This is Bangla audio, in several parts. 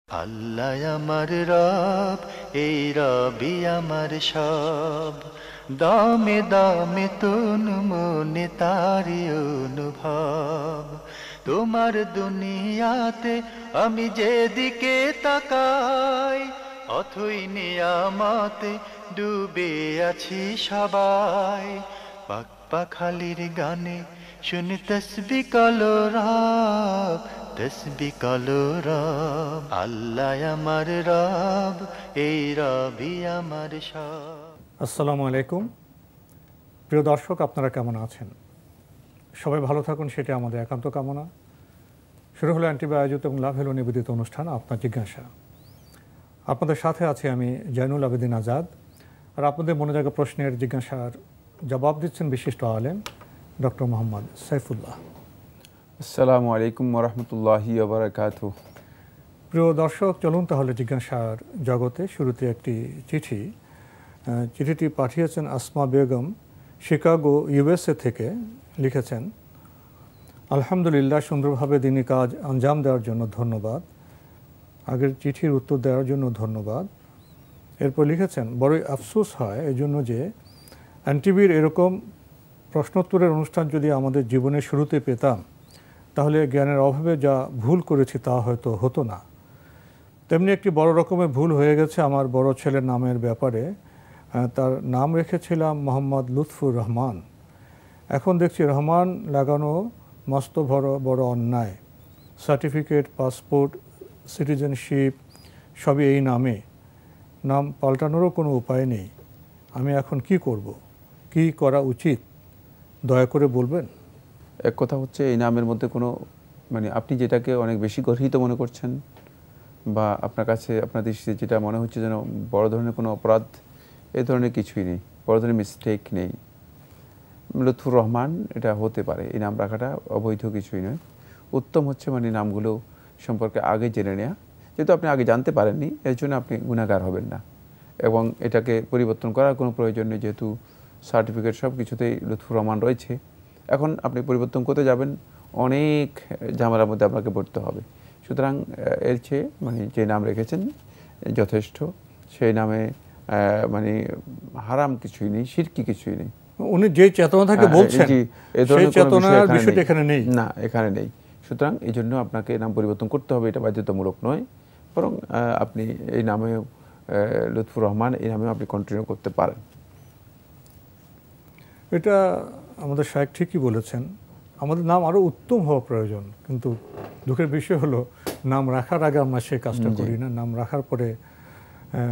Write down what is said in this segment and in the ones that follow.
আল্লাহ আমার রব, এই রবি আমার সব। দামে দামে তন মনে তারি অনুভব। তোমার দুনিয়াতে আমি যেদিকে তাকাই, অথই নিয়ামতে ডুবে আছি সবাই। পাক পাখালির গানে শুনি তসবি কালো রব, তসবি কালো রব। আল্লাহ আমার রব, এই রবি আমার সব। আসসালামু আলাইকুম। প্রিয় দর্শক, আপনারা কেমন আছেন? সবাই ভালো থাকুন, সেটা আমাদের একান্ত কামনা। শুরু হলো অ্যান্টিবা আয়োজিত এবং লাভ হলো নিবেদিত অনুষ্ঠান আপনার জিজ্ঞাসা। আপনাদের সাথে আছি আমি জয়নুল আবেদিন আজাদ। আর আপনাদের মনে জায়গা প্রশ্নের জিজ্ঞাসার জবাব দিচ্ছেন বিশিষ্ট আলেম ডক্টর মোহাম্মদ সাইফুল্লাহ। আসসালামু আলাইকুম ওরহমতুল্লাহি ওবারাকাতুহু। প্রিয় দর্শক, চলুন তাহলে জিজ্ঞাসার জগতে। শুরুতে একটি চিঠি। চিঠিটি পাঠিয়েছেন আসমা বেগম, শিকাগো, ইউএসএ থেকে। লিখেছেন, আলহামদুলিল্লাহ, সুন্দরভাবে দিনী কাজ আঞ্জাম দেওয়ার জন্য ধন্যবাদ। আগের চিঠির উত্তর দেওয়ার জন্য ধন্যবাদ। এরপর লিখেছেন, বড়ই আফসোস হয় এজন্য যে এনটিভির এরকম প্রশ্নোত্তরের অনুষ্ঠান যদি আমাদের জীবনের শুরুতে পেতাম, তাহলে জ্ঞানের অভাবে যা ভুল করেছি তা হয়তো হতো না। তেমনি একটি বড় রকমের ভুল হয়ে গেছে আমার বড় ছেলের নামের ব্যাপারে। তার নাম রেখেছিলাম মোহাম্মদ লুৎফুর রহমান। এখন দেখছি রহমান লাগানো মস্ত বড় অন্যায়। সার্টিফিকেট, পাসপোর্ট, সিটিজেনশিপ সবই এই নামে। নাম পাল্টানোরও কোনো উপায় নেই। আমি এখন কি করব? কি করা উচিত? দয়া করে বলবেন। এক কথা হচ্ছে, এই নামের মধ্যে কোনো আপনি যেটাকে অনেক বেশি গর্হিত মনে করছেন বা আপনার কাছে আপনার দৃষ্টিতে যেটা মনে হচ্ছে যেন বড় ধরনের কোনো অপরাধ, এই ধরনের কিছুই নেই, বড় ধরনের মিস্টেক নেই। লুৎফুর রহমান এটা হতে পারে, এই নাম রাখাটা অবৈধ কিছুই নয়। উত্তম হচ্ছে নামগুলো সম্পর্কে আগে জেনে নেওয়া। যেহেতু আপনি আগে জানতে পারেননি, এর জন্য আপনি গুনাহগার হবেন না এবং এটাকে পরিবর্তন করার কোনো প্রয়োজন নেই। যেহেতু সার্টিফিকেট সব কিছুতেই লুৎফুর রহমান রয়েছে, এখন আপনি পরিবর্তন করতে যাবেন, অনেক ঝামেলার মধ্যে আপনাকে পড়তে হবে। সুতরাং এর চেয়ে যে নাম রেখেছেন যথেষ্ট। সেই নামে হারাম কিছুই নেই, শিরকি কিছুই নেই। উনি যে চেতনা থেকে বলছেন, সেই চেতনার বিষয়টা এখানে নেই। না, এখানে নেই। সুতরাং এই জন্য আপনাকে নাম পরিবর্তন করতে হবে, এটা বাধ্যতামূলক নয়। বরং আপনি এই নামে লুৎফুর রহমান, এই নামেও আপনি কন্টিনিউ করতে পারেন। এটা আমাদের শায়েখ ঠিকই বলেছেন, আমাদের নাম আরও উত্তম হওয়া প্রয়োজন। কিন্তু দুঃখের বিষয় হলো, নাম রাখার আগে আমরা সেই কাজটা করি না। নাম রাখার পরে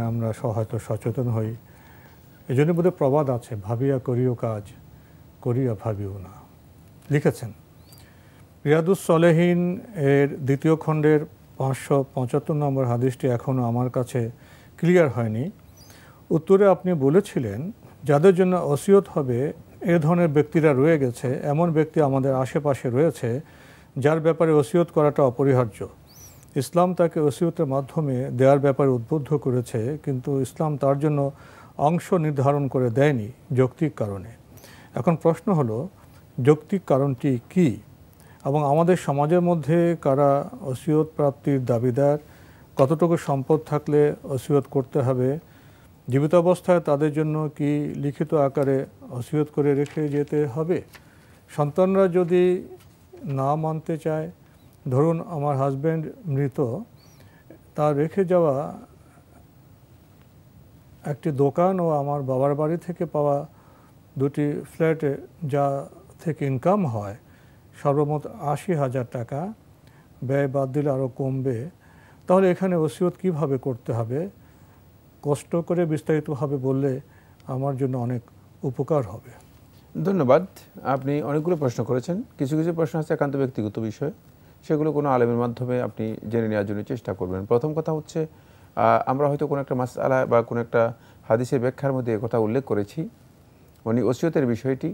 আমরা হয়তো সচেতন হই। এই জন্য বোধহয় প্রবাদ আছে, ভাবিয়া করিও কাজ, করিয়া ভাবিও না। লিখেছেন, রিয়াদুস সলেহীন এর 2য় খণ্ডের 575 নম্বর হাদিসটি এখনও আমার কাছে ক্লিয়ার হয়নি। উত্তরে আপনি বলেছিলেন, যাদের জন্য ওসিয়ত হবে এ ধরনের ব্যক্তিরা রয়ে গেছে। এমন ব্যক্তি আমাদের আশেপাশে রয়েছে যার ব্যাপারে ওসিয়ত করাটা অপরিহার্য। ইসলাম তাকে ওসিয়তের মাধ্যমে দেওয়ার ব্যাপারে উদ্বুদ্ধ করেছে, কিন্তু ইসলাম তার জন্য অংশ নির্ধারণ করে দেয়নি যৌক্তিক কারণে। এখন প্রশ্ন হলো, যৌক্তিক কারণটি কি এবং আমাদের সমাজের মধ্যে কারা ওসিয়ত প্রাপ্তির দাবিদার? কতটুকু সম্পদ থাকলে ওসিয়ত করতে হবে? জীবিত অবস্থায় তাদের জন্য কি লিখিত আকারে ওসিয়ত করে রেখে যেতে হবে? সন্তানরা যদি না মানতে চায়, ধরুন আমার হাজব্যান্ড মৃত, তার রেখে যাওয়া একটি দোকান ও আমার বাবার বাড়ি থেকে পাওয়া 2টি ফ্ল্যাটে যা থেকে ইনকাম হয় সর্বমোট 80,000 টাকা, ব্যয় বাদ দিলে আরও কমবে। তাহলে এখানে ওসিয়ত কিভাবে করতে হবে? কষ্ট করে বিস্তারিতভাবে বললে আমার জন্য অনেক উপকার হবে। ধন্যবাদ। আপনি অনেকগুলো প্রশ্ন করেছেন। কিছু কিছু প্রশ্ন আছে একান্ত ব্যক্তিগত বিষয়, সেগুলো কোনো আলেমের মাধ্যমে আপনি জেনে নেওয়ার জন্য চেষ্টা করবেন। প্রথম কথা হচ্ছে, আমরা হয়তো কোনো একটা মাসআলা বা কোনো একটা হাদিসের ব্যাখ্যার মধ্যে কথা উল্লেখ করেছি, ওসিয়তের বিষয়টি।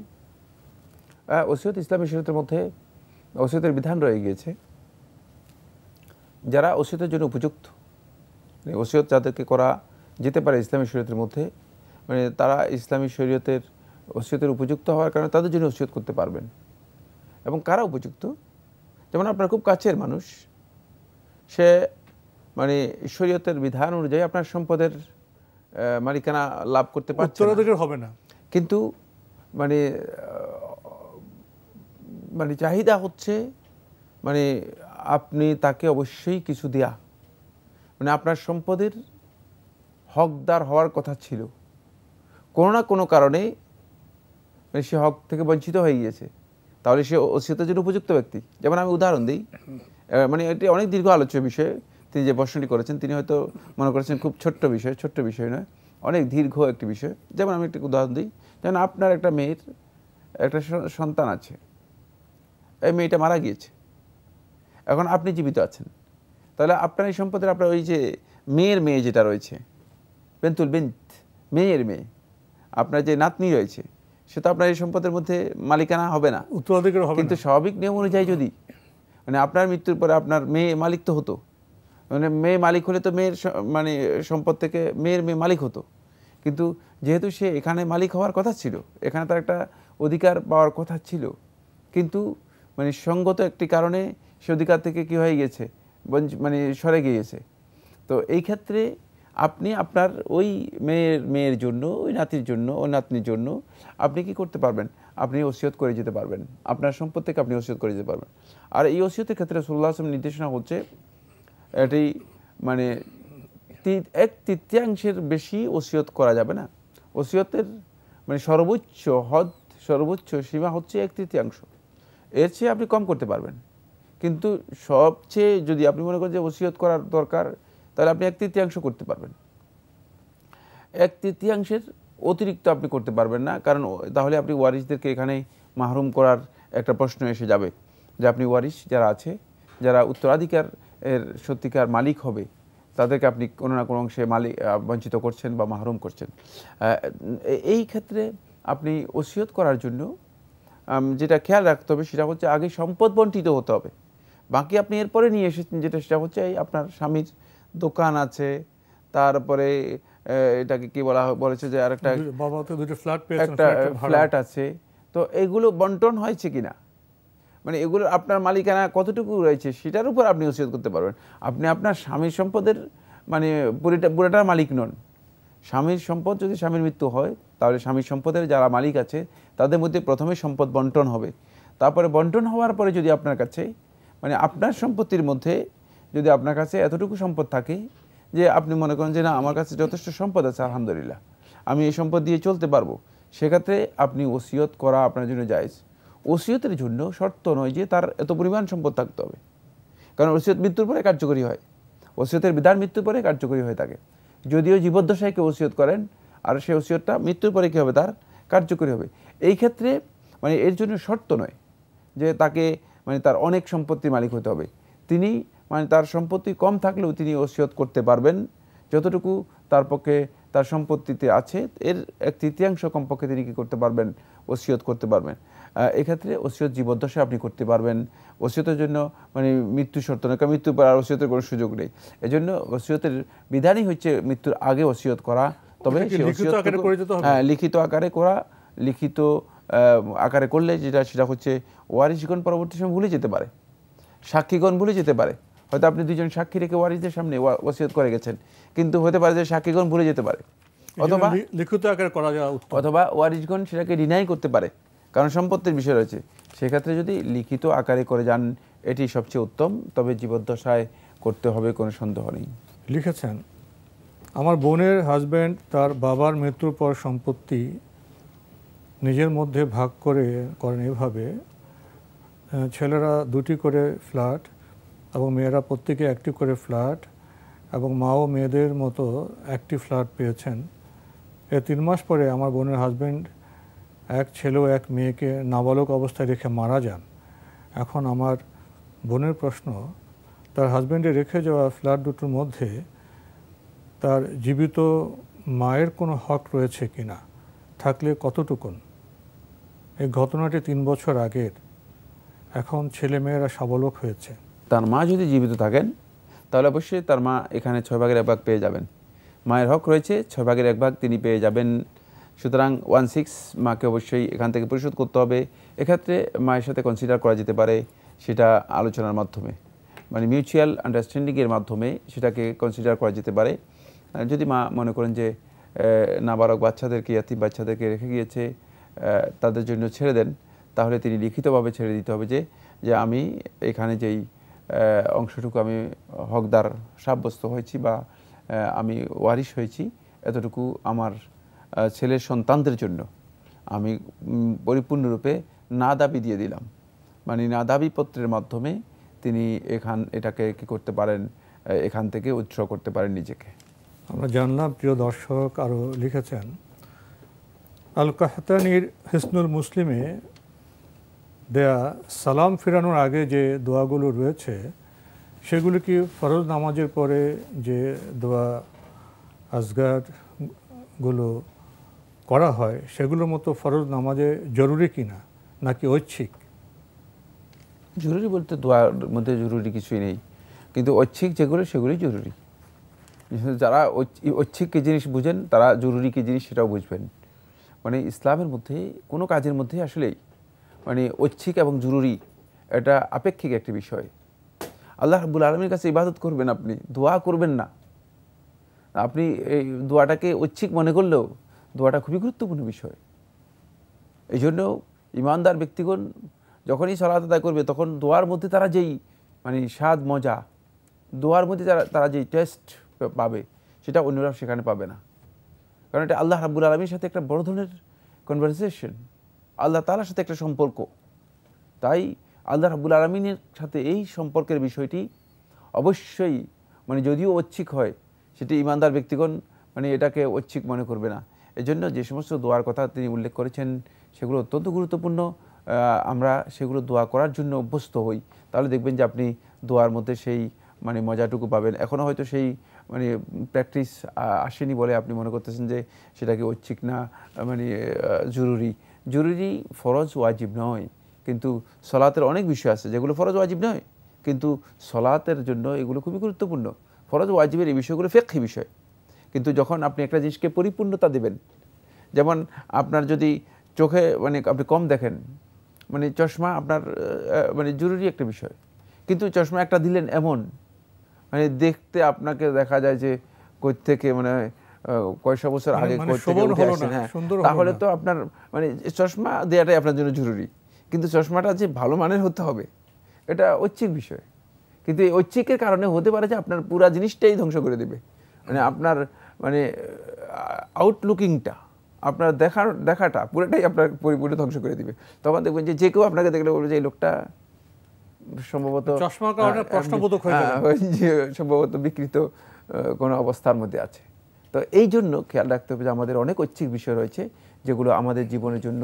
ওসিয়ত ইসলামী শরীয়তের মধ্যে ওসিয়তের বিধান রয়ে গিয়েছে। যারা ওসিয়তের জন্য উপযুক্ত, ওসিয়ত যাদেরকে করা যেতে পারে ইসলামী শরীয়তের মধ্যে, তারা ইসলামী শরীয়তের ওসিয়তের উপযুক্ত হওয়ার কারণে তাদের জন্য ওসিয়ত করতে পারবেন। এবং কারা উপযুক্ত? যেমন আপনার খুব কাছের মানুষ, সে মানে শরীয়তের বিধান অনুযায়ী আপনার সম্পদের মালিকানা লাভ করতে পারছেন, উত্তরাধিকার হবে না, কিন্তু মানে মানে চাহিদা হচ্ছে মানে আপনি তাকে অবশ্যই কিছু দেয়া, মানে আপনার সম্পদের হকদার হওয়ার কথা ছিল, কোনো না কোনো কারণে মানে সে হক থেকে বঞ্চিত হয়ে গিয়েছে, তাহলে সে ওসিয়তের জন্য উপযুক্ত ব্যক্তি। যেমন আমি উদাহরণ দিই, মানে এটি অনেক দীর্ঘ আলোচ্য বিষয়, তিনি যে প্রশ্নটি করেছেন তিনি হয়তো মনে করেছেন খুব ছোট্ট বিষয় নয়, অনেক দীর্ঘ একটি বিষয়। যেমন আমি একটি উদাহরণ দিই, যেমন আপনার একটা মেয়ের একটা সন্তান আছে, এই মেয়েটা মারা গিয়েছে, এখন আপনি জীবিত আছেন, তাহলে আপনার এই সম্পদের আপনার ওই যে মেয়ের মেয়ে যেটা রয়েছে, বেন্তুল বিন্ত, মেয়ের মেয়ে, আপনার যে নাতনি রয়েছে, সে তো আপনার এই সম্পদের মধ্যে মালিকানা হবে না, উত্তরাধিকার হবে। কিন্তু স্বাভাবিক নিয়ম অনুযায়ী যদি মানে আপনার মৃত্যুর পরে আপনার মেয়ে মালিক তো হতো, মানে মেয়ে মালিক হলে তো মেয়ের মানে সম্পদ থেকে মেয়ের মেয়ে মালিক হতো, কিন্তু যেহেতু সে এখানে মালিক হওয়ার কথা ছিল, এখানে তার একটা অধিকার পাওয়ার কথা ছিল, কিন্তু মানে সঙ্গত একটি কারণে সে অধিকার থেকে কি হয়ে গেছে, মানে সরে গিয়েছে। তো এই ক্ষেত্রে আপনি আপনার ওই মেয়ের জন্য, ওই নাতির জন্য, ওই নাতনির জন্য আপনি কি করতে পারবেন, আপনি ওসিয়ত করে যেতে পারবেন, আপনার সম্পদ থেকে আপনি ওসিয়ত করে যেতে পারবেন। আর এই ওসিয়তের ক্ষেত্রে রাসূলুল্লাহ সাল্লাল্লাহু আলাইহি ওয়াসাল্লাম নির্দেশনা হচ্ছে এটি মানে 1/3 বেশি ওসিয়ত করা যাবে না। ওসিয়তের মানে সর্বোচ্চ সীমা হচ্ছে 1/3, এর চেয়ে আপনি কম করতে পারবেন, কিন্তু সবচেয়ে যদি আপনি মনে করেন যে ওসিয়ত করার দরকার, তাহলে আপনি 1/3 করতে পারবেন। 1/3 অতিরিক্ত আপনি করতে পারবেন না, কারণ তাহলে আপনি ওয়ারিসদেরকে এখানে মাহরুম করার একটা প্রশ্ন এসে যাবে, যে আপনি ওয়ারিস যারা আছে, যারা উত্তরাধিকার এর সত্যিকার মালিক হবে, তাদেরকে আপনি কোনো না কোনো অংশে বঞ্চিত করছেন বা মাহরুম করছেন। এই ক্ষেত্রে আপনি ওসিয়ত করার জন্য যেটা খেয়াল রাখতে হবে সেটা হচ্ছে আগে সম্পদ বণ্টিত হতে হবে, বাকি আপনি এরপরে নিয়ে এসেছেন যেটা, সেটা হচ্ছে এই আপনার স্বামীর দোকান আছে, তারপরে এটাকে কি বলেছে যে আরেকটা একটা ফ্ল্যাট আছে, তো এগুলো বন্টন হয়েছে কিনা, মানে এগুলো আপনার মালিকানা কতটুকু রয়েছে সেটার উপর আপনি ওসিয়ত করতে পারবেন। আপনি আপনার স্বামীর সম্পদের মানে পুরোটার মালিক নন। স্বামীর সম্পদ যদি স্বামীর মৃত্যু হয়, তাহলে স্বামীর সম্পদের যারা মালিক আছে তাদের মধ্যে প্রথমে সম্পদ বন্টন হবে, তারপরে বন্টন হওয়ার পরে যদি আপনার কাছে মানে আপনার সম্পত্তির মধ্যে যদি আপনার কাছে এতটুকু সম্পদ থাকে যে আপনি মনে করেন যে না আমার কাছে যথেষ্ট সম্পদ আছে আলহামদুলিল্লাহ, আমি এই সম্পদ দিয়ে চলতে পারবো, সেক্ষেত্রে আপনি ওসিয়ত করা আপনার জন্য জায়েজ। ওসিয়তের জন্য শর্ত নয় যে তার এত পরিমাণ সম্পদ থাকতে হবে, কারণ ওসিয়ত মৃত্যুর পরে কার্যকরী হয়, ওসিয়তের বিধান মৃত্যুর পরে কার্যকরী হয়ে থাকে। যদিও জীবদ্দশায় কেউ ওসিয়ত করেন আর সেই ওসিয়তটা মৃত্যুর পরে কী হবে, তার কার্যকরী হবে। এই ক্ষেত্রে মানে এর জন্য শর্ত নয় যে তাকে মানে তার অনেক সম্পত্তির মালিক হতে হবে, তিনি মানে তার সম্পত্তি কম থাকলেও তিনি ওসিয়ত করতে পারবেন, যতটুকু তার পক্ষে তার সম্পত্তিতে আছে এর 1/3 কমপক্ষে তিনি কী করতে পারবেন, ওসিয়ত করতে পারবেন। এক্ষেত্রে ওসিয়ত জীবদ্দশায় আপনি করতে পারবেন। ওসিয়তের জন্য মানে মৃত্যু শর্ত নয়, কারণ মৃত্যুর পর আর ওসিয়তের কোনো সুযোগ নেই। এজন্য ওসিয়তের বিধানই হচ্ছে মৃত্যুর আগে ওসিয়ত করা, তবে লিখিত আকারে করা, লিখিত আকারে করলে সেটা হচ্ছে ওয়ারিশগণ পরবর্তী সময় ভুলে যেতে পারে, সাক্ষীগণ ভুলে যেতে পারে। হয়তো আপনি দুজন সাক্ষী রেখে ওয়ারিশদের সামনে ওসিয়ত করে গেছেন, কিন্তু হতে পারে যে সাক্ষীগণ ভুলে যেতে পারে, অথবা লিখিত আকারে করা যায়, অথবা ওয়ারিশগণ সেটাকে ডিনাই করতে পারে, কারণ সম্পত্তির বিষয় রয়েছে। সেক্ষেত্রে যদি লিখিত আকারে করে যান এটি সবচেয়ে উত্তম, তবে জীবদ্দশায় করতে হবে কোনো সন্দেহ নেই। লিখেছেন, আমার বোনের হাজব্যান্ড তার বাবার মৃত্যুর পর সম্পত্তি নিজের মধ্যে ভাগ করেন এভাবে, ছেলেরা 2টি করে ফ্ল্যাট এবং মেয়েরা প্রত্যেকে 1টি করে ফ্ল্যাট, এবং মাও মেয়েদের মতো 1টি ফ্ল্যাট পেয়েছেন। 3 মাস পরে আমার বোনের হাজব্যান্ড 1 ছেলে ও 1 মেয়েকে নাবালক অবস্থায় রেখে মারা যান। এখন আমার বোনের প্রশ্ন, তার হাজব্যান্ডে রেখে যাওয়া ফ্ল্যাট দুটোর মধ্যে তার জীবিত মায়ের কোনো হক রয়েছে কিনা, থাকলে কতটুকুন? এই ঘটনাটি 3 বছর আগের, এখন ছেলে মেয়েরা সাবলক হয়েছে। তার মা যদি জীবিত থাকেন তাহলে অবশ্যই তার মা এখানে 6/1 পেয়ে যাবেন। মায়ের হক রয়েছে, 6/1 তিনি পেয়ে যাবেন। সুতরাং 1/6 মাকে অবশ্যই এখান থেকে পরিশোধ করতে হবে। এক্ষেত্রে মায়ের সাথে কনসিডার করা যেতে পারে সেটা আলোচনার মাধ্যমে। মানে মিউচুয়াল আন্ডারস্ট্যান্ডিংয়ের মাধ্যমে সেটাকে কনসিডার করা যেতে পারে। যদি মা মনে করেন যে নাবালক বাচ্চাদেরকে, ইয়াতিম বাচ্চাদেরকে রেখে গিয়েছে, তাদের জন্য ছেড়ে দেন, তাহলে তিনি লিখিতভাবে ছেড়ে দিতে হবে যে আমি এখানে যেই অংশটুকু আমি হকদার সাব্যস্ত হয়েছি বা আমি ওয়ারিশ হয়েছি, এতটুকু আমার ছেলের সন্তানদের জন্য আমি পরিপূর্ণরূপে না দাবি দিয়ে দিলাম। মানে না দাবি পত্রের মাধ্যমে তিনি এটাকে কি করতে পারেন, এখান থেকে উৎস করতে পারেন নিজেকে। আমরা জানলাম প্রিয় দর্শক আরও লিখেছেন, আল কাহতানির হিসনুল মুসলিমে দেয়া সালাম ফেরানোর আগে যে দোয়াগুলো রয়েছে সেগুলো কি ফরজ নামাজের পরে যে দোয়া আজগারগুলো করা হয় সেগুলোর মতো ফরজ নামাজে জরুরি কিনা, নাকি ঐচ্ছিক? জরুরি বলতে দোয়ার মধ্যে জরুরি কিছুই নেই, কিন্তু ঐচ্ছিক যেগুলো সেগুলোই জরুরি। যারা ঐচ্ছিক কি জিনিস বুঝেন তারা জরুরি কি জিনিস সেটাও বুঝবেন। মানে ইসলামের মধ্যে কোনো কাজের মধ্যে আসলেই মানে ঐচ্ছিক এবং জরুরি এটা আপেক্ষিক একটি বিষয়। আল্লাহ রাব্বুল আলামিনের কাছে ইবাদত করবেন, আপনি দোয়া করবেন না, আপনি এই দোয়াটাকে ঐচ্ছিক মনে করলেও দোয়াটা খুবই গুরুত্বপূর্ণ বিষয়। এই জন্য ইমানদার ব্যক্তিগণ যখনই সালাত আদায় করবে তখন দোয়ার মধ্যে তারা যেই মানে স্বাদ মজা, দোয়ার মধ্যে তারা যেই টেস্ট পাবে সেটা অন্যরা সেখানে পাবে না। কারণ এটা আল্লাহ রাব্বুল আলামিনের সাথে একটা বড় ধরনের কনভারসেশন, আল্লাহ তাআলার সাথে একটা সম্পর্ক। তাই আল্লাহ রাব্বুল আলামিনের সাথে এই সম্পর্কের বিষয়টি অবশ্যই মানে যদিও ঐচ্ছিক হয়, সেটি ইমানদার ব্যক্তিগণ মানে এটাকে ঐচ্ছিক মনে করবে না। এজন্য যে সমস্ত দোয়ার কথা তিনি উল্লেখ করেছেন সেগুলো অত্যন্ত গুরুত্বপূর্ণ। আমরা সেগুলো দোয়া করার জন্য অভ্যস্ত হই, তাহলে দেখবেন যে আপনি দোয়ার মধ্যে সেই মানে মজাটুকু পাবেন। এখনও হয়তো সেই মানে প্র্যাকটিস আসেনি বলে আপনি মনে করতেছেন যে সেটাকে ঐচ্ছিক না মানে জরুরি ফরজ ওয়াজিব নয়। কিন্তু সলাতের অনেক বিষয় আছে যেগুলো ফরজ ওয়াজিব নয়, কিন্তু সলাতের জন্য এগুলো খুবই গুরুত্বপূর্ণ। ফরজ ওয়াজিবের এই বিষয়গুলো ফিকহি বিষয়, কিন্তু যখন আপনি একটা জিনিসকে পরিপূর্ণতা দেবেন, যেমন আপনার যদি চোখে মানে আপনি কম দেখেন, মানে চশমা আপনার মানে জরুরি একটা বিষয়, কিন্তু চশমা একটা দিলেন এমন মানে দেখতে আপনাকে দেখা যায় যে কই থেকে মানে কয়শো বছর আগে উঠে আসেন, হ্যাঁ, তাহলে তো আপনার মানে চশমা দেওয়াটাই আপনার জন্য জরুরি। কিন্তু চশমাটা যে ভালো মানের হতে হবে এটা ঐচ্ছিক বিষয়, কিন্তু এই ঐচ্ছিকের কারণে হতে পারে যে আপনার পুরা জিনিসটাই ধ্বংস করে দেবে। মানে আপনার মানে আউটলুকিংটা, আপনার দেখাটা পুরোটাই আপনার পরিপূর্ণ ধ্বংস করে দিবে। তখন দেখবেন যে কেউ আপনাকে দেখলে বলবে যে এই লোকটা সম্ভবত চশমার কারণে প্রশ্নবোধক হয়ে যাবে, সম্ভবত বিকৃত কোনো অবস্থার মধ্যে আছে। তো এই জন্য খেয়াল রাখতে হবে যে আমাদের অনেক ঐচ্ছিক বিষয় রয়েছে যেগুলো আমাদের জীবনের জন্য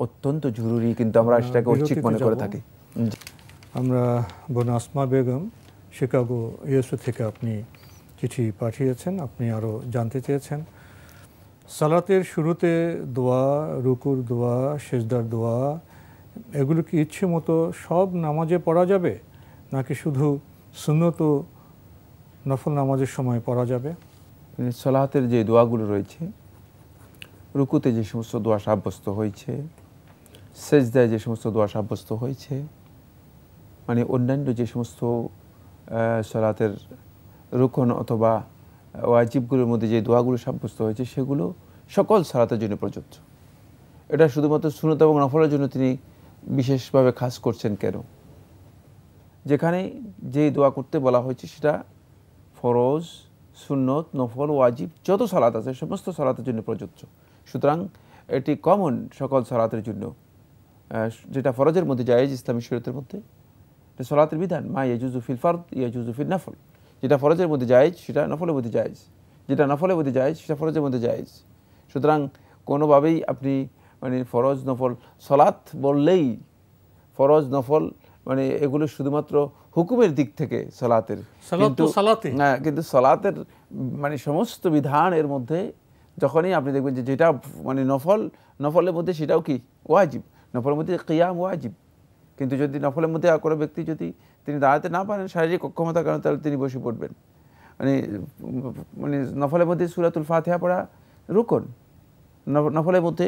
অত্যন্ত জরুরি, কিন্তু আমরা সেটাকে ঐচ্ছিক মনে করে থাকি। আমরা বোন আসমা বেগম শিকাগো ইউএসএ থেকে আপনি চিঠি পাঠিয়েছেন, আপনি আরও জানতে চেয়েছেন সালাতের শুরুতে দোয়া, রুকুর দোয়া, সেজদার দোয়া এগুলো কি ইচ্ছে মতো সব নামাজে পড়া যাবে, নাকি শুধু সুন্নত ও নফল নামাজের সময় পড়া যাবে? সালাতের যে দোয়াগুলো রয়েছে, রুকুতে যে সমস্ত দোয়া সাব্যস্ত হয়েছে, সেজদায় যে সমস্ত দোয়া সাব্যস্ত হয়েছে, মানে অন্যান্য যে সমস্ত সালাতের রুকন অথবা ওয়াজিবগুলোর মধ্যে যে দোয়াগুলো সাব্যস্ত হয়েছে সেগুলো সকল সালাতের জন্য প্রযোজ্য। এটা শুধুমাত্র সুন্নত এবং নফলের জন্য তিনি বিশেষভাবে খাস করছেন কেন? যেখানে যে দোয়া করতে বলা হয়েছে সেটা ফরজ, সুন্নত, নফল, ওয়াজিব যত সালাত আছে সমস্ত সালাতের জন্য প্রযোজ্য। সুতরাং এটি কমন সকল সালাতের জন্য। যেটা ফরজের মধ্যে জায়েজ ইসলামী শরীয়তের মধ্যে, এটা সালাতের বিধান, মা ইয়াজুজু ফিল ফারদ ইয়াজুজু ফিল নফল। যেটা ফরজের মধ্যে জায়েজ সেটা নফলের মধ্যে জায়েজ, যেটা নফলের মধ্যে জায়েজ সেটা ফরজের মধ্যে জায়েজ। সুতরাং কোনোভাবেই আপনি মানে ফরজ নফল সালাত বললেই ফরজ নফল মানে এগুলো শুধুমাত্র হুকুমের দিক থেকে সালাতের, কিন্তু সালাতের মানে সমস্ত বিধান এর মধ্যে যখনই আপনি দেখবেন যে যেটা মানে নফলের মধ্যে সেটাও কি ওয়াজিব, নফলের মধ্যে কিয়াম ওয়াজিব। কিন্তু যদি নফলের মধ্যে কোনো ব্যক্তি যদি তিনি দাঁড়াতে না পারেন শারীরিক অক্ষমতার কারণে, তাহলে তিনি বসে পড়বেন। মানে নফলের মধ্যে সূরাতুল ফাতিহা পড়া রুকন, নফলের মধ্যে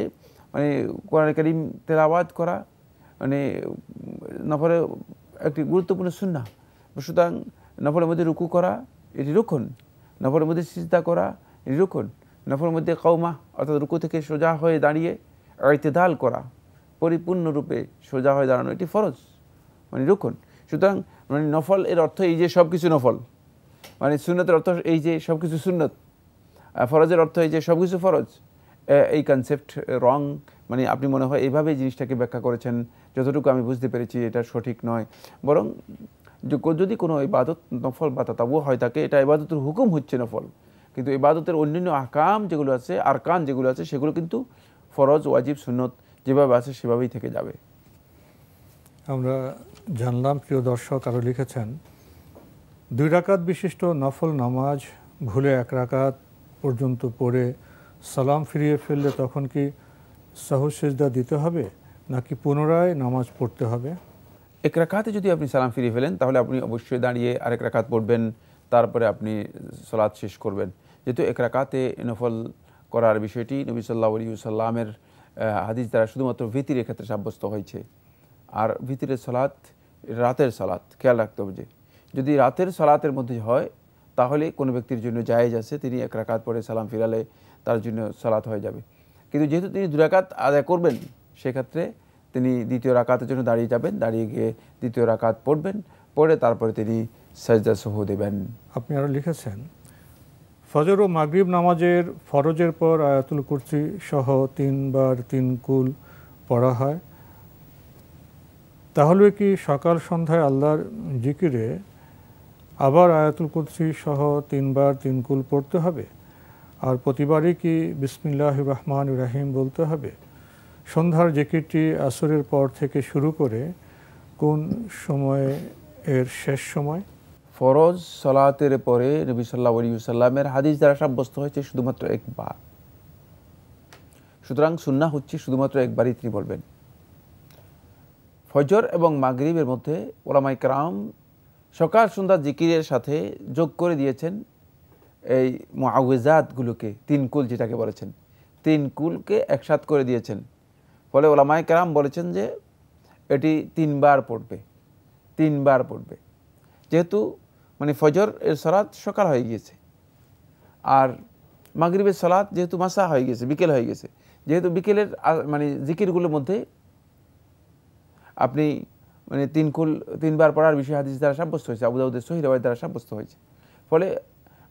মানে কোরআন কারীম তেলাওয়াত করা মানে নফলে একটি গুরুত্বপূর্ণ সুন্নাহ। সুতরাং নফলের মধ্যে রুকু করা এটি রুকুন, নফলের মধ্যে সিজদা করা এটি রুকুন, নফলের মধ্যে কওমা অর্থাৎ রুকু থেকে সোজা হয়ে দাঁড়িয়ে ইতিদাল করা, পরিপূর্ণরূপে সোজা হয়ে দাঁড়ানো এটি ফরজ, মানে রুকুন। সুতরাং মানে নফল এর অর্থ এই যে সব কিছু নফল, মানে সুন্নতের অর্থ এই যে সব কিছু সুন্নত, ফরজের অর্থ এই যে সব কিছু ফরজ। এই কনসেপ্ট রং, মানে আপনি মনে হয় এইভাবে জিনিসটাকে ব্যাখ্যা করেছেন, যতটুকু আমি বুঝতে পেরেছি এটা সঠিক নয়। বরং যদি কোনো ইবাদত নফল বা তাতাওয়ু হয় থাকে, এটা ইবাদতের হুকুম হচ্ছে নফল, কিন্তু ইবাদতের অন্যান্য আহকাম যেগুলো আছে, আরকান যেগুলো আছে, সেগুলো কিন্তু ফরজ, ওয়াজিব, সুন্নত যেভাবে আছে সেভাবেই থেকে যাবে। আমরা জানলাম, প্রিয় দর্শক আরও লিখেছেন, 2 রাকাত বিশিষ্ট নফল নামাজ ভুলে 1 রাকাত পর্যন্ত পড়ে সালাম ফিরিয়ে ফেললে তখন কি সাহু সিজদা দিতে হবে নাকি পুনরায় নামাজ পড়তে হবে? 1 রাকাতে যদি আপনি সালাম ফিরিয়ে ফেলেন তাহলে আপনি অবশ্যই দাঁড়িয়ে আরেক রাকাত পড়বেন, তারপরে আপনি সালাত শেষ করবেন। যেহেতু 1 রাকাতে নফল করার বিষয়টি নবী সাল্লাল্লাহু আলাইহি ওয়াসাল্লামের হাদিস দ্বারা শুধুমাত্র ভিতরের ক্ষেত্রে সাব্যস্ত হয়েছে। আর ভিতরের সালাত রাতের সালাত, খেয়াল রাখতে হবে যে যদি রাতের সালাতের মধ্যে হয় তাহলে কোনো ব্যক্তির জন্য জায়েজ আছে, তিনি 1 রাকাত পরে সালাম ফিরালে তার জন্য সালাত হয়ে যাবে। কিন্তু যেহেতু তিনি 2 রাকাত আদায় করবেন, সেক্ষেত্রে তিনি 2য় রাকাতের জন্য দাঁড়িয়ে যাবেন, দাঁড়িয়ে গিয়ে 2য় রাকাত পড়বেন, পড়ে তারপরে তিনি সাজদা সহু দেবেন। আপনি আরও লিখেছেন, ফজর ও মাগরিব নামাজের ফরজের পর আয়াতুল কুরসি সহ 3 বার 3 কুল পড়া হয়, তাহলে কি সকাল সন্ধ্যায় আল্লাহর জিকিরে আবার আয়াতুল কুরসি সহ 3 বার 3 কুল পড়তে হবে? আর প্রতিবারই কি বিসমিল্লাহির রহমানির রহিম বলতে হবে? সন্ধ্যার জিকিরটি আসরের পর থেকে শুরু করে কোন সময়ে এর শেষ সময়? ফরজ সালাতের পরে নবী সাল্লাল্লাহু আলাইহি ওয়াসাল্লামের হাদিস দ্বারা সাব্যস্ত হয়েছে শুধুমাত্র 1 বার। সুতরাং সুন্নাহ হচ্ছে শুধুমাত্র 1 বারই তিনি বলবেন। ফজর এবং মাগরিবের মধ্যে উলামায়ে কেরাম সকাল সন্ধ্যা জিকিরের সাথে যোগ করে দিয়েছেন এই মুআউযাতগুলোকে, 3 কুল যেটাকে বলেছেন, 3 কুলকে একসাথ করে দিয়েছেন। ফলে উলামায়ে কেরাম বলেছেন যে এটি 3 বার পড়বে, 3 বার পড়বে। যেহেতু মানে ফজর এর সালাত সকাল হয়ে গিয়েছে, আর মাগরিবের সালাত যেহেতু মাসা হয়ে গেছে, বিকেল হয়ে গেছে, যেহেতু বিকেলের মানে জিকিরগুলোর মধ্যে আপনি মানে 3 কুল 3 বার পড়ার বিষয় হাদিস দ্বারা সাব্যস্ত হয়েছে, আবু দাউদের সহিহ রিওয়ায়াত দ্বারা সাব্যস্ত হয়েছে। ফলে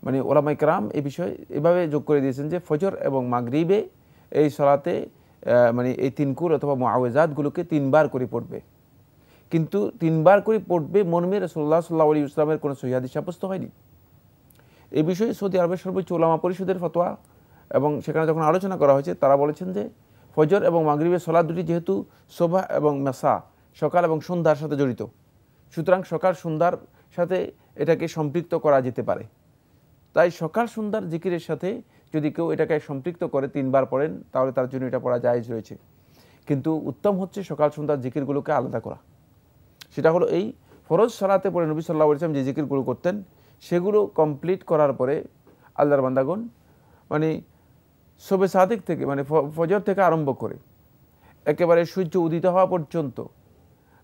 মানে উলামায়ে কেরাম এই বিষয়ে এভাবে যোগ করে দিয়েছেন যে ফজর এবং মাগরিবে এই সালাতে মানে এই 3 কুল অথবা মুআউযাতগুলোকে 3 বার করে পড়বে। কিন্তু 3 বার করে পড়বে মর্মে রাসূলুল্লাহ সাল্লাল্লাহু আলাইহি ওয়াসাল্লামের কোনো সহিহ হাদিস সাব্যস্ত হয়নি। এই বিষয়ে সৌদি আরবের সর্বোচ্চ উলামা পরিষদের ফতোয়া, এবং সেখানে যখন আলোচনা করা হয়েছে তারা বলেছেন যে ফজর এবং মাগরিবের সালাত দুটি যেহেতু সুবহ এবং মাসা, সকাল এবং সন্ধ্যার সাথে জড়িত, সুতরাং সকাল সন্ধ্যার সাথে এটাকে সম্পৃক্ত করা যেতে পারে। তাই সকাল সন্ধ্যার জিকিরের সাথে যদি কেউ এটাকে সম্পৃক্ত করে 3 বার পড়েন তাহলে তার জন্য এটা পড়া জায়েজ রয়েছে। কিন্তু উত্তম হচ্ছে সকাল সন্ধ্যার জিকিরগুলোকে আলাদা করা। সেটা হলো এই ফরজ সালাতে পড়ে নবী সাল্লাল্লাহু আলাইহি ওয়াসাল্লাম যে জিকিরগুলো করতেন সেগুলো কমপ্লিট করার পরে আল্লাহর বান্দাগণ মানে শবে সাদিক থেকে মানে ফজর থেকে আরম্ভ করে একেবারে সূর্য উদিত হওয়া পর্যন্ত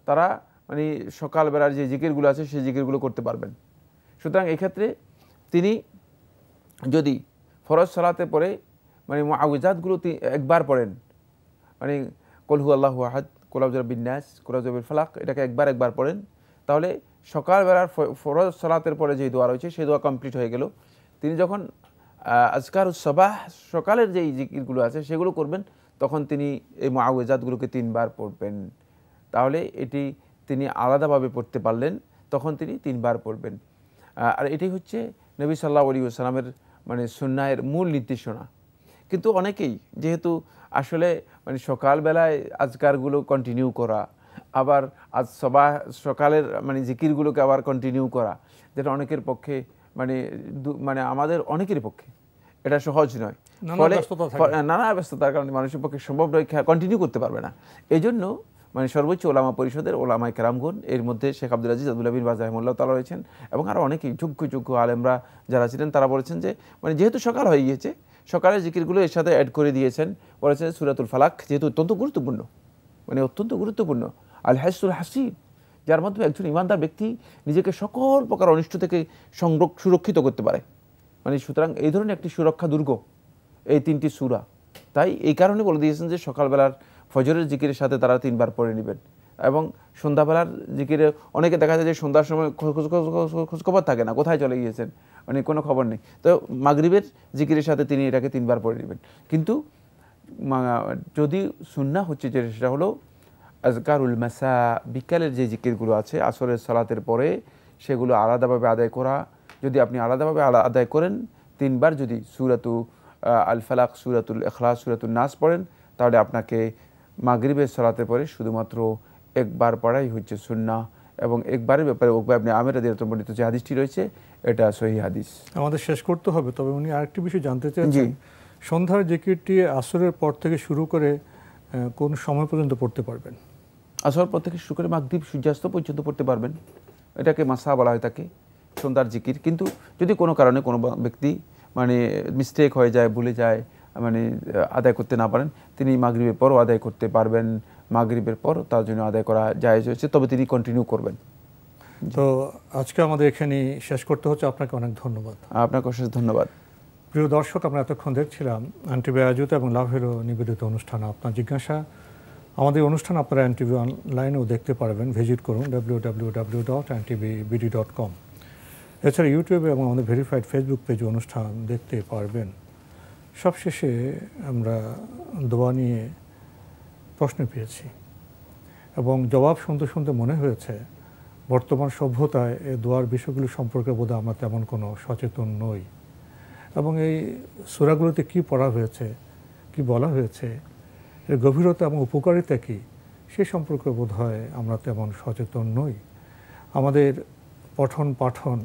তারা মানে সকালবেলার যে জিকিরগুলো আছে সেই জিকিরগুলো করতে পারবেন। সুতরাং এক্ষেত্রে তিনি যদি ফরজ সালাতে পড়ে মানে মুআউযাতগুলো 1 বার পড়েন, মানে কুল হুয়াল্লাহু আহাদ, কুল আউযু বিরাব্বিন নাস, কুল আউযু বিল ফালাক, এটাকে 1 বার পড়েন, তাহলে সকালবেলার ফরজ সালাতের পরে যে দোয়া রয়েছে সেই দোয়া কমপ্লিট হয়ে গেল। তিনি যখন আজকারুস সাবাহ সকালের যেই জিকিরগুলো আছে সেগুলো করবেন, তখন তিনি এই মুআউযাতগুলোকে 3 বার পড়বেন। তাহলে এটি তিনি আলাদাভাবে পড়তে পারলেন, তখন তিনি 3 বার পড়বেন। আর এটি হচ্ছে নবী সাল্লাল্লাহু আলাইহি ওয়াসাল্লামের মানে সুন্নাহের মূল নির্দেশনা। কিন্তু অনেকেই যেহেতু আসলে মানে সকালবেলায় আজকারগুলো কন্টিনিউ করা, আবার আজ সকালের মানে জিকিরগুলোকে আবার কন্টিনিউ করা, যেটা অনেকের পক্ষে মানে মানে আমাদের অনেকের পক্ষে এটা সহজ নয়। ফলে নানা ব্যস্ততার কারণে মানুষের পক্ষে সম্ভব নয়, কন্টিনিউ করতে পারবে না। এই জন্য মানে সর্বোচ্চ ওলামা পরিষদের ওলামায়ে কেরামগণ, এর মধ্যে শেখ আব্দুল আজিজ আব্দুল্লাহ বিন বাজ রাহিমাহুল্লাহ তাআলা রয়েছেন এবং আরও অনেকেই যোগ্য আলেমরা যারা ছিলেন, তারা বলেছেন যে মানে যেহেতু সকাল হয়ে গিয়েছে, সকালের জিকিরগুলো এর সাথে অ্যাড করে দিয়েছেন। বলেছেন সূরাতুল ফালাক যেহেতু অত্যন্ত গুরুত্বপূর্ণ, মানে অত্যন্ত গুরুত্বপূর্ণ, আল হাসুল হাসিব, যার মাধ্যমে একজন ইমানদার ব্যক্তি নিজেকে সকল প্রকার অনিষ্ট থেকে সুরক্ষিত করতে পারে। মানে সুতরাং এই ধরনের একটি সুরক্ষা দুর্গ এই 3টি সূরা। তাই এই কারণে বলে দিয়েছেন যে সকালবেলার ফজরের জিকিরের সাথে তারা 3 বার পড়ে নেবেন, এবং সন্ধ্যাবেলার জিকিরে অনেকে দেখা যায় যে সন্ধ্যার সময় খোঁজখবর থাকে না, কোথায় চলে গিয়েছেন, মানে কোনো খবর নেই। তো মাগরিবের জিকিরের সাথে তিনি এটাকে 3 বার পড়ে নেবেন। কিন্তু যদি সুন্নাহ হচ্ছে যে সেটা হলো আজকারুল মাসা, বিকালের যে জিকিরগুলো আছে আসরের সালাতের পরে সেগুলো আলাদাভাবে আদায় করা। যদি আপনি আলাদাভাবে আদায় করেন 3 বার, যদি সূরাতু আল ফালাক, সূরাতুল ইখলাস, সূরাতুন নাস পড়েন, তাহলে আপনাকে মাগরিবের সালাতের পরে শুধুমাত্র 1 বার পড়াই হচ্ছে সুন্নাহ। এবং একবারের ব্যাপারে উকবা ইবনে আমির রাদিয়াল্লাহু বর্ণিত যে হাদিসটি রয়েছে এটা সহিহ হাদিস। আমাদের শেষ করতে হবে, তবে উনি আরেকটি বিষয় জানতে চেয়েছেন, সন্ধ্যার জিকিরটি আসরের পর থেকে শুরু করে কোন সময় পর্যন্ত পড়তে পারবেন? আসর পর থেকে শুরু করে মাগরিব সূর্যাস্ত পর্যন্ত পড়তে পারবেন। এটাকে মাসা বলা হয় থাকে, সন্ধ্যার জিকির। কিন্তু যদি কোনো কারণে কোনো ব্যক্তি মানে মিস্টেক হয়ে যায়, ভুলে যায়, মানে আদায় করতে না পারেন, তিনি মাগরিবের পরও আদায় করতে পারবেন। মাগরিবের পর তার জন্য আদায় করা জায়েজ হয়েছে, তবে তিনি কন্টিনিউ করবেন। তো আজকে আমাদের এখানে শেষ করতে হচ্ছে। আপনাকে অনেক ধন্যবাদ। আপনাকে অশেষ ধন্যবাদ। প্রিয় দর্শক, আমরা এতক্ষণ দেখছিলাম এনটিভি আয়োজিত এবং লাভেরও নিবেদিত অনুষ্ঠান আপনার জিজ্ঞাসা। আমাদের অনুষ্ঠান আপনারা এনটিভি অনলাইনেও দেখতে পারবেন, ভিজিট করুন www.ntvbd.com। এছাড়া ইউটিউবে এবং আমাদের ভেরিফাইড ফেসবুক পেজে অনুষ্ঠান দেখতে পারবেন। সবশেষে আমরা দোয়া নিয়ে প্রশ্ন পেয়েছি এবং জবাব শুনতে শুনতে মনে হয়েছে বর্তমান সভ্যতায় এই দোয়ার বিষয়গুলি সম্পর্কে বোধহয় আমরা তেমন কোনো সচেতন নই, এবং এই সূরাগুলোতে কী পড়া হয়েছে, কি বলা হয়েছে, এর গভীরতা এবং উপকারিতা কী, সে সম্পর্কে বোধহয় আমরা তেমন সচেতন নই। আমাদের পঠন পাঠন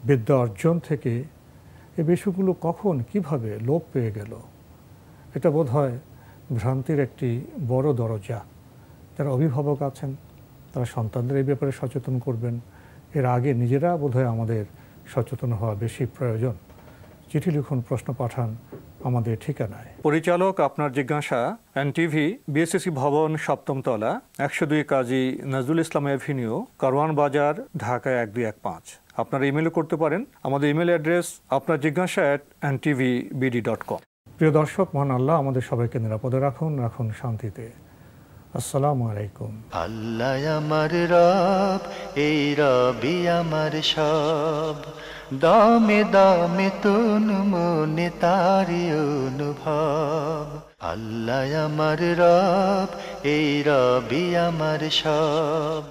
বিদ্যা অর্জন থেকে এই বিষয়গুলো কখন কিভাবে লোপ পেয়ে গেল, এটা বোধহয় ভ্রান্তির একটি বড় দরজা। যারা অভিভাবক আছেন তারা সন্তানদের এই ব্যাপারে সচেতন করবেন। এর আগে নিজেরা বোধহয় আমাদের সচেতন হওয়া বেশি প্রয়োজন। চিঠি লিখুন, প্রশ্ন পাঠান আমাদের ঠিকানায়। পরিচালক আপনার জিজ্ঞাসা, এনটিভি, বিএসসি ভবন, 7ম তলা, 102 কাজী নজরুল ইসলাম এভিনিউ, কারওয়ান বাজার, ঢাকা 1215। আপনারা ইমেলও করতে পারেন। আমাদের ইমেল অ্যাড্রেস আপনার জিজ্ঞাসা @ntvbd.com। প্রিয় দর্শক, মহান আল্লাহ আমাদের সবাইকে নিরাপদে রাখুন, রাখুন শান্তিতে। আসসালামু আলাইকুম। আল্লাহ আমার রব, এই রবি আমার সব, দামে দামে তুন মনে তারি অনুভব। আল্লাহ আমার রব, এই রবি আমার সব।